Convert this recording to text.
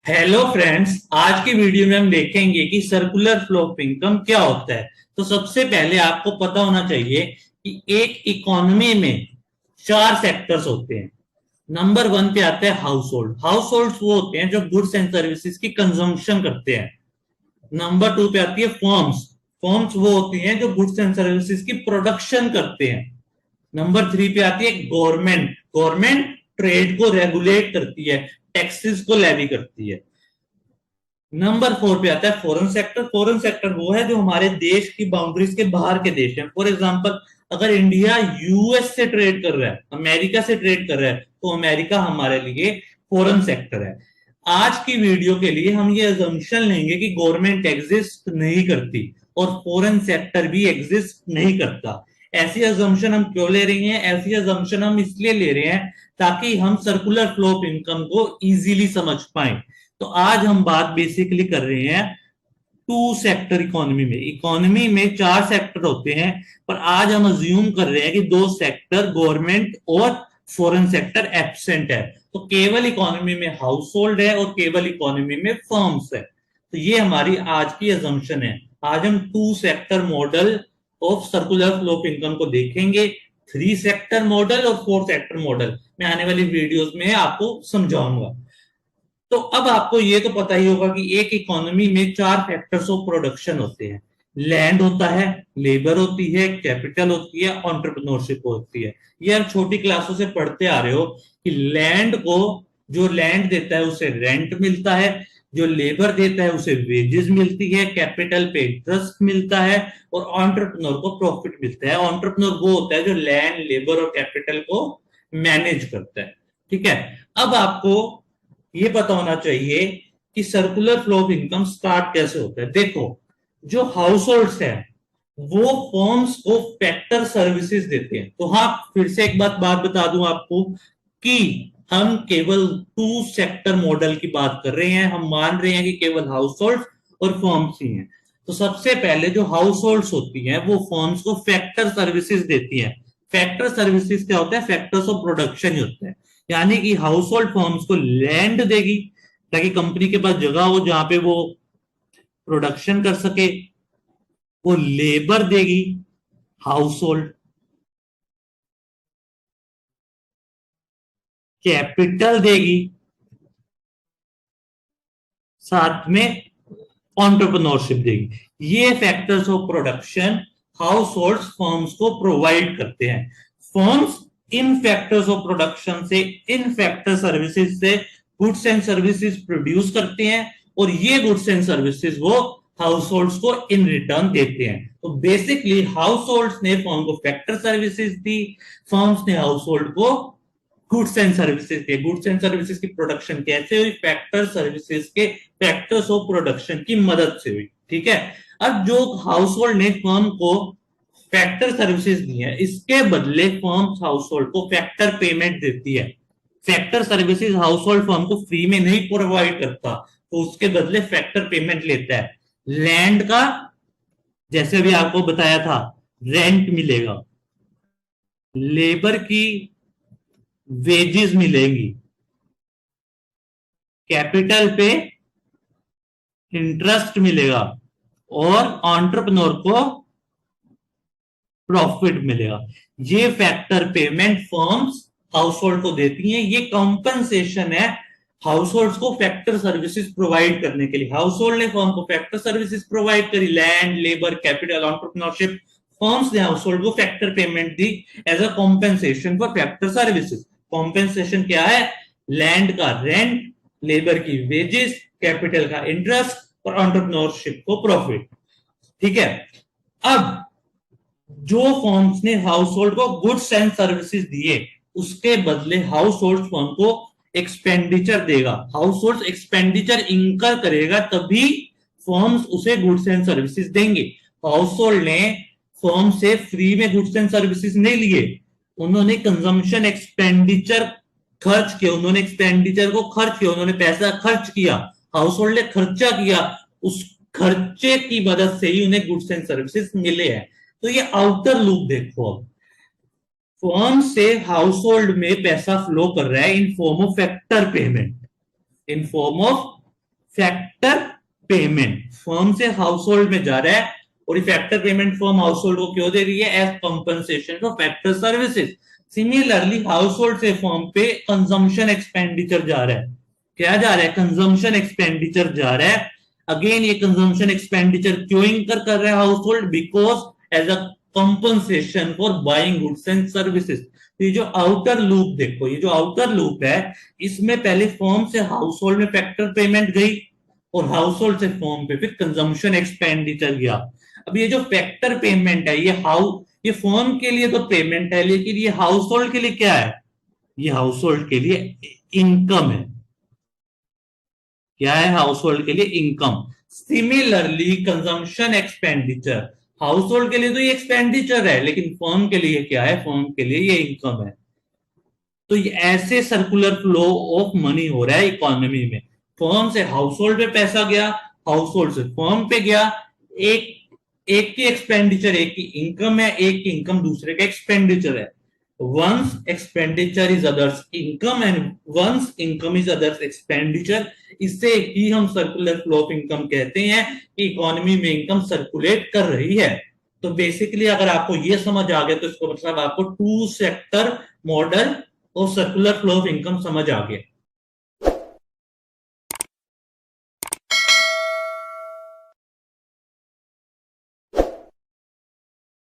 Hello friends, आज की video में हम देखेंगे कि सर्कुलर फ्लो ऑफ इनकम क्या होता है। तो सबसे पहले आपको पता होना चाहिए कि एक इकोनॉमी में चार सेक्टर्स होते हैं। नंबर वन पे आता है हाउस होल्ड। हाउस होल्ड वो होते हैं जो गुड्स एंड सर्विसेज की कंजम्पशन करते हैं। नंबर टू पे आती है फर्म्स। फर्म्स वो होती हैं जो गुड्स एंड सर्विसेज की प्रोडक्शन करते हैं। नंबर थ्री पे आती है गवर्नमेंट। गवर्नमेंट ट्रेड को रेगुलेट करती है, टैक्सेस को लेवी करती है। नंबर फोर पे आता है फॉरेन सेक्टर। फॉरेन सेक्टर वो है जो हमारे देश की बाउंड्रीज के बाहर के देश हैं। फॉर एग्जांपल, अगर इंडिया यूएस से ट्रेड कर रहा है, अमेरिका से ट्रेड कर रहा है, तो अमेरिका हमारे लिए फॉरेन सेक्टर है। आज की वीडियो के लिए हम ये अजम्पशन लेंगे कि गवर्नमेंट एग्जिस्ट नहीं करती और फॉरेन सेक्टर भी एग्जिस्ट नहीं करता। ऐसी अजम्पशन हम क्यों ले रहे हैं? ऐसी अजम्पशन हम इसलिए ले रहे हैं ताकि हम सर्कुलर फ्लो ऑफ इनकम को इजीली समझ पाए। तो आज हम बात बेसिकली कर रहे हैं टू सेक्टर इकोनॉमी में। इकोनॉमी में चार सेक्टर होते हैं, पर आज हम अज्यूम कर रहे हैं कि दो सेक्टर, गवर्नमेंट और फॉरेन सेक्टर, एब्सेंट है। तो केवल इकोनॉमी में हाउस होल्ड है और केवल इकोनॉमी में फर्म्स है। तो ये हमारी आज की अजम्पशन है। आज हम two sector model of circular flow of income को देखेंगे। थ्री सेक्टर मॉडल और फोर सेक्टर मॉडल मैं आने वाली वीडियोस में आपको समझाऊंगा। तो अब आपको ये तो पता ही होगा कि एक इकोनॉमी में चार फैक्टर्स ऑफ प्रोडक्शन होते हैं। लैंड होता है, लेबर होती है, कैपिटल होती है, एंटरप्रेन्योरशिप होती है। ये आप छोटी क्लासों से पढ़ते आ रहे हो कि लैंड को, जो लैंड देता है उसे रेंट मिलता है, जो लेबर देता है उसे वेजेस मिलती है, कैपिटल पे इंटरेस्ट मिलता है और एंटरप्रेन्योर को प्रॉफिट मिलता है। एंटरप्रेन्योर वो होता है जो लैंड, लेबर और कैपिटल को मैनेज करता है। ठीक है। अब आपको ये पता होना चाहिए कि circular flow of income start कैसे होता है। देखो, जो हाउस होल्ड्स है वो फर्म्स को फैक्टर सर्विसेज देते हैं। तो हाँ, फिर से एक बात बता दूं आपको कि हम केवल टू सेक्टर मॉडल की बात कर रहे हैं। हम मान रहे हैं कि केवल हाउस होल्ड और फर्म्स ही हैं। तो सबसे पहले जो हाउस होल्ड्स होती हैं वो फर्म्स को फैक्टर सर्विसेज देती हैं। फैक्टर सर्विसेज क्या होता है? फैक्टर्स ऑफ प्रोडक्शन ही होता है। यानी कि हाउस होल्ड फर्म्स को लैंड देगी ताकि कंपनी के पास जगह हो जहां पे वो प्रोडक्शन कर सके। वो लेबर देगी, हाउस होल्ड कैपिटल देगी, साथ में एंटरप्रेन्योरशिप देगी। ये factors of production house hold firms को प्रोवाइड करते हैं। Firms in factors of production से, इन फैक्टर सर्विसेज से गुड्स एंड सर्विसेज प्रोड्यूस करते हैं और ये गुड्स एंड सर्विसेज वो हाउस होल्ड्स को इन रिटर्न देते हैं। तो बेसिकली हाउस होल्ड्स ने फर्म को फैक्टर सर्विसेज दी, फर्म्स ने हाउस होल्ड को गुड्स एंड सर्विसेज दिए। गुड्स एंड सर्विसेज की प्रोडक्शन कैसे हुई? फैक्टर सर्विसेज के फैक्टर्स ऑफ प्रोडक्शन की मदद से हुई। ठीक है। अब जो हाउस होल्ड ने फर्म को फैक्टर सर्विसेज दी है, इसके बदले फर्म हाउस होल्ड को फैक्टर पेमेंट देती है। Factor services house hold firm को फ्री में नहीं प्रोवाइड करता, तो उसके बदले फैक्टर पेमेंट लेता है। लैंड का, जैसे अभी आपको बताया था, रेंट मिलेगा, लेबर की वेजेस मिलेंगी, कैपिटल पे इंटरेस्ट मिलेगा और एंटरप्रेन्योर को प्रॉफिट मिलेगा। ये factor payment firms household को देती हैं। ये कॉम्पनसेशन है हाउस होल्ड को फैक्टर सर्विसेज प्रोवाइड करने के लिए। हाउस होल्ड ने फर्म को फैक्टर सर्विसेज प्रोवाइड करी, land, labour, capital, entrepreneurship. Firms ने हाउस होल्ड को फैक्टर पेमेंट दी as a compensation for factor services. Compensation क्या है? लैंड का रेंट, लेबर की वेजेस, कैपिटल का इंटरेस्ट और एंटरप्रेन्योरशिप को प्रॉफिट। ठीक है। अब जो फर्म्स ने हाउस होल्ड को गुड्स एंड सर्विसेज दिए, उसके बदले हाउस होल्ड फर्म को एक्सपेंडिचर देगा। हाउस होल्ड एक्सपेंडिचर इंकर करेगा तभी फर्म्स उसे गुड्स एंड सर्विसेज देंगे। हाउस होल्ड ने फर्म से फ्री में गुड्स एंड सर्विसेज नहीं लिए, उन्होंने कंजम्पशन एक्सपेंडिचर खर्च किया, उन्होंने एक्सपेंडिचर को खर्च किया, उन्होंने पैसा खर्च किया, हाउस होल्ड ने खर्चा किया। उस खर्चे की मदद से ही उन्हें गुड्स एंड सर्विसेज मिले हैं। तो ये आउटर लूप देखो, अब फर्म से हाउस होल्ड में पैसा फ्लो कर रहा है in form of factor payment, in form of factor payment firm से हाउस होल्ड में जा रहा है, और ये factor payment firm household को क्यों दे रही है? As compensation for factor services. Similarly household से फर्म पे कंजम्पशन एक्सपेंडिचर जा रहा है। क्या जा रहा है? कंजम्पशन एक्सपेंडिचर जा रहा है। अगेन ये कंजम्पशन एक्सपेंडिचर क्यों इंकर कर रहा है household? Because as a compensation for buying goods and services. तो ये जो आउटर लूप देखो, ये जो आउटर लूप है, इसमें पहले फर्म से हाउस होल्ड में फैक्टर पेमेंट गई, और हाउस होल्ड से फर्म पे फिर कंजम्पशन एक्सपेंडिचर गया। अब ये जो फैक्टर पेमेंट है, ये फर्म के लिए तो पेमेंट है, लेकिन ये हाउस होल्ड के लिए क्या है? ये हाउस होल्ड के लिए इनकम है। क्या है हाउस होल्ड के लिए? Income. Similarly consumption expenditure, house hold के लिए तो ये एक्सपेंडिचर है, लेकिन फर्म के लिए क्या है? फर्म के लिए ये इनकम है। तो ये ऐसे सर्कुलर फ्लो ऑफ मनी हो रहा है इकोनॉमी में। फर्म से हाउस होल्ड में पैसा गया, हाउस होल्ड से फर्म पे गया। एक एक की एक्सपेंडिचर एक की इनकम है, एक की इनकम दूसरे का एक्सपेंडिचर है। Once expenditure is others income and once income is others expenditure. इससे ही हम सर्कुलर फ्लो ऑफ इनकम कहते हैं कि इकोनॉमी में इनकम सर्कुलेट कर रही है। तो बेसिकली अगर आपको ये समझ आ गया तो इसको मतलब आपको टू सेक्टर मॉडल और सर्कुलर फ्लो ऑफ इनकम समझ आ गया।